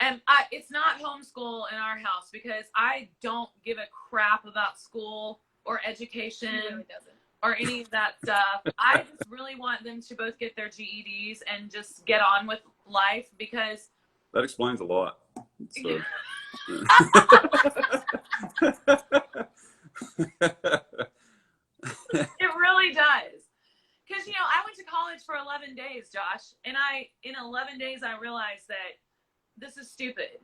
And it's not homeschool in our house because I don't give a crap about school or education. She really doesn't. Or any of that stuff. I just really want them to both get their GEDs and just get on with life because That explains a lot. So. it really does. Because, I went to college for 11 days, Josh, and in 11 days, I realized that this is stupid.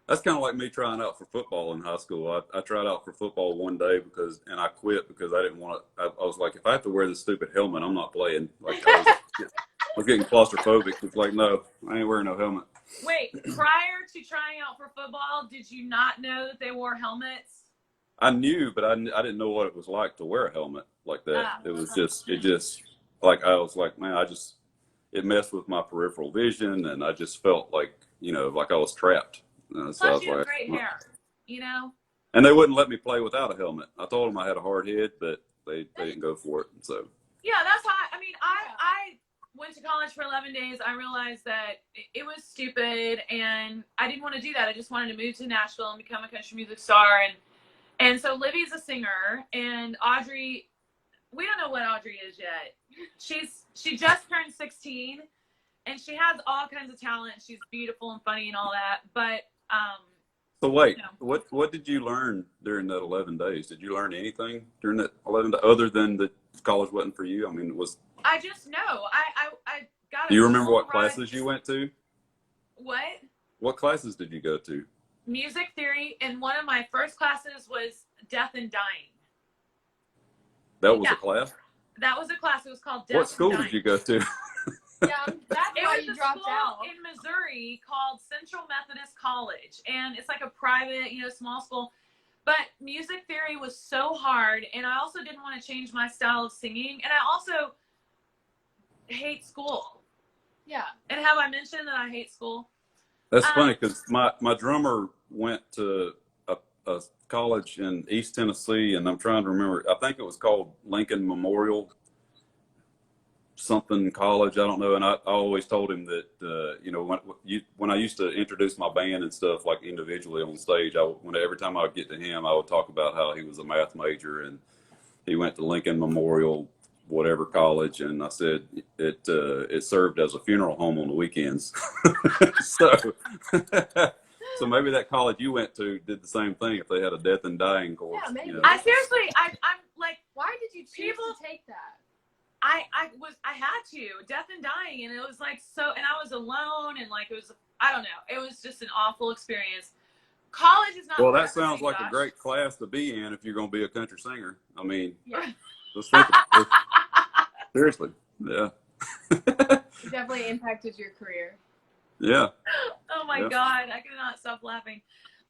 That's kind of like me trying out for football in high school. I tried out for football one day and I quit because I didn't want to. I was like, if I have to wear this stupid helmet, I'm not playing. Like I was getting claustrophobic. It's like, no, I ain't wearing no helmet. Wait, prior to trying out for football, did you not know that they wore helmets? I knew, but I didn't know what it was like to wear a helmet like that. Ah. It just like I was like, man, it messed with my peripheral vision, and I just felt like like I was trapped. Plus, so I was you have like, great hair, And they wouldn't let me play without a helmet. I told them I had a hard head, but they didn't go for it. So yeah, that's how. I went to college for 11 days. I realized that it was stupid, and I didn't want to do that. I just wanted to move to Nashville and become a country music star. And so Livy's a singer, and Audrey, we don't know what Audrey is yet. She just turned 16, and she has all kinds of talent. She's beautiful and funny and all that. But so wait, what did you learn during that 11 days? Did you learn anything during that 11 days other than that college wasn't for you? I mean, it was. I just know. I got. Do you remember what classes you went to? What? What classes did you go to? Music theory, and one of my first classes was death and dying. That was a class? That was a class. It was called death What school and dying. did you go to? Yeah, that's why It you was a dropped school out. in Missouri called Central Methodist College, and it's like a private, small school. But music theory was so hard, and I also didn't want to change my style of singing, and I also hate school. Yeah. And have I mentioned that I hate school? That's funny because my drummer went to a college in East Tennessee, and I'm trying to remember. I think it was called Lincoln Memorial something college. I don't know. And I always told him that when I used to introduce my band and stuff like individually on stage, every time I would get to him, I would talk about how he was a math major and he went to Lincoln Memorial whatever college, and I said it served as a funeral home on the weekends. So maybe that college you went to did the same thing if they had a death and dying course. Yeah, maybe. I seriously, I'm like, Why did you choose to take that? I had to death and dying, and it was like so, and I was alone, and like it was, I don't know, it was just an awful experience. College is not. Well, that sounds like a great class to be in if you're going to be a country singer. I mean, Yeah. let's think of it. Seriously, yeah. It definitely impacted your career. Yeah. Oh my Yeah. God, I cannot stop laughing.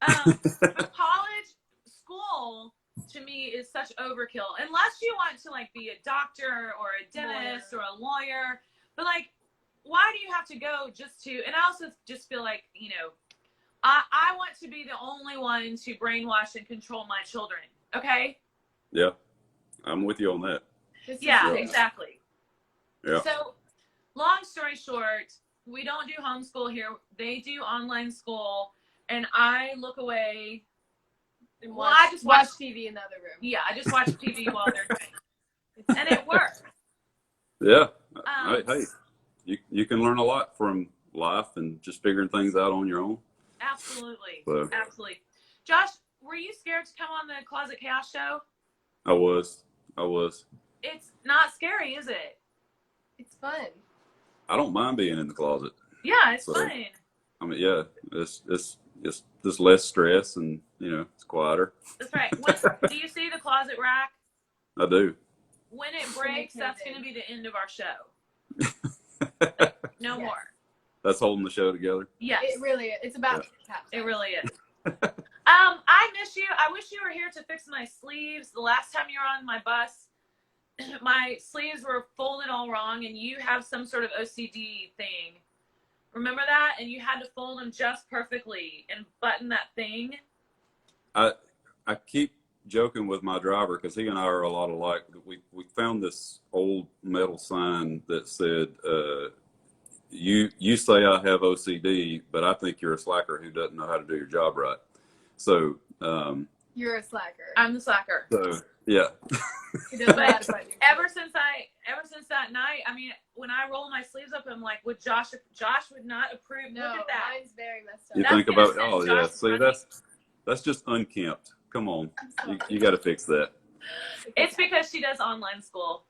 But college, school, to me is such overkill. Unless you want to like be a doctor or a dentist or a lawyer. But like, why do you have to go just to, and I also just feel like, I want to be the only one to brainwash and control my children. Okay? Yeah. I'm with you on that. Yeah, Yeah. exactly. Yeah. So, long story short, we don't do homeschool here. They do online school, and I look away. Well, I just watch TV in the other room. Yeah, I just watch TV while they're doing, and it works. Yeah. Hey, you can learn a lot from life and just figuring things out on your own. Absolutely, So. absolutely. Josh, were you scared to come on the Closet Chaos show? I was. It's not scary, is it? It's fun. I don't mind being in the closet. Yeah, it's So. fun. I mean, yeah, it's just less stress and it's quieter. That's right. Do you see the closet rack? I do. When it breaks, that's going to be the end of our show. No more. That's holding the show together. Yes. It really is. It's about It really is. I miss you. I wish you were here to fix my sleeves. The last time you were on my bus, my sleeves were folded all wrong, and you have some sort of OCD thing. Remember that? And you had to fold them just perfectly and button that thing. I keep joking with my driver because he and I are a lot alike. We found this old metal sign that said, you say I have OCD, but I think you're a slacker who doesn't know how to do your job right. So You're a slacker. I'm the slacker. so yeah. He doesn't know how to find you. Ever since that night, I mean, when I roll my sleeves up, I'm like, Josh would not approve. No, Look at that. mine's very messed up. You That's think gonna about, send oh yeah, Josh see, running. that's just unkempt. Come on, you got to fix that. It's because she does online school.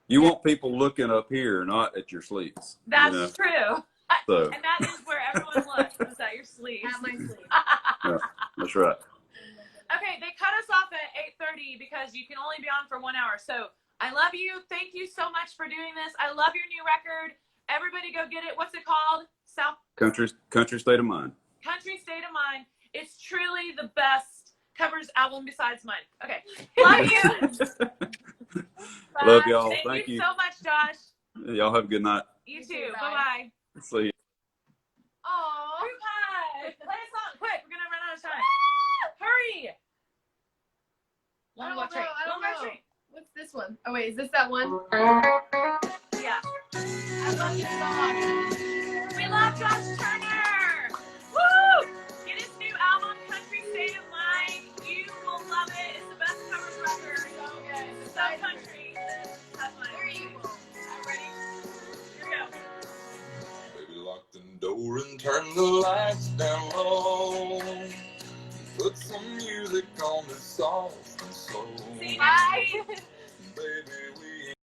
You want people looking up here, not at your sleeves. That's you know? true. So And that is where everyone looks, is at your sleeves. At my sleeve. yeah, that's right. Okay, they cut us off at 8:30 because you can only be on for 1 hour. So I love you. Thank you so much for doing this. I love your new record. Everybody go get it. What's it called? Country State of Mind. Country State of Mind. It's truly the best covers album besides mine. Okay. Love you. Love Bye. y'all. Thank Thank you you. so much, Josh. Y'all have a good night. You You too. too. Bye-bye. See you. Aww. Group high. Play a song. Quick. We're going to run out of time. Hurry. I Long don't walk train. know, I Long don't walk know. train. What's this one? Oh wait, is this that one? Yeah. I love this song. We love Josh Turner. Woo! Get his new album, Country State of Mind. You will love it. It's the best covers record. So good. It's so country. Have fun. Very equal. I'm ready. Here we go. Baby, lock the door and turn the lights down low. Put some music on that's soft and slow. See you Bye. next week. Baby, we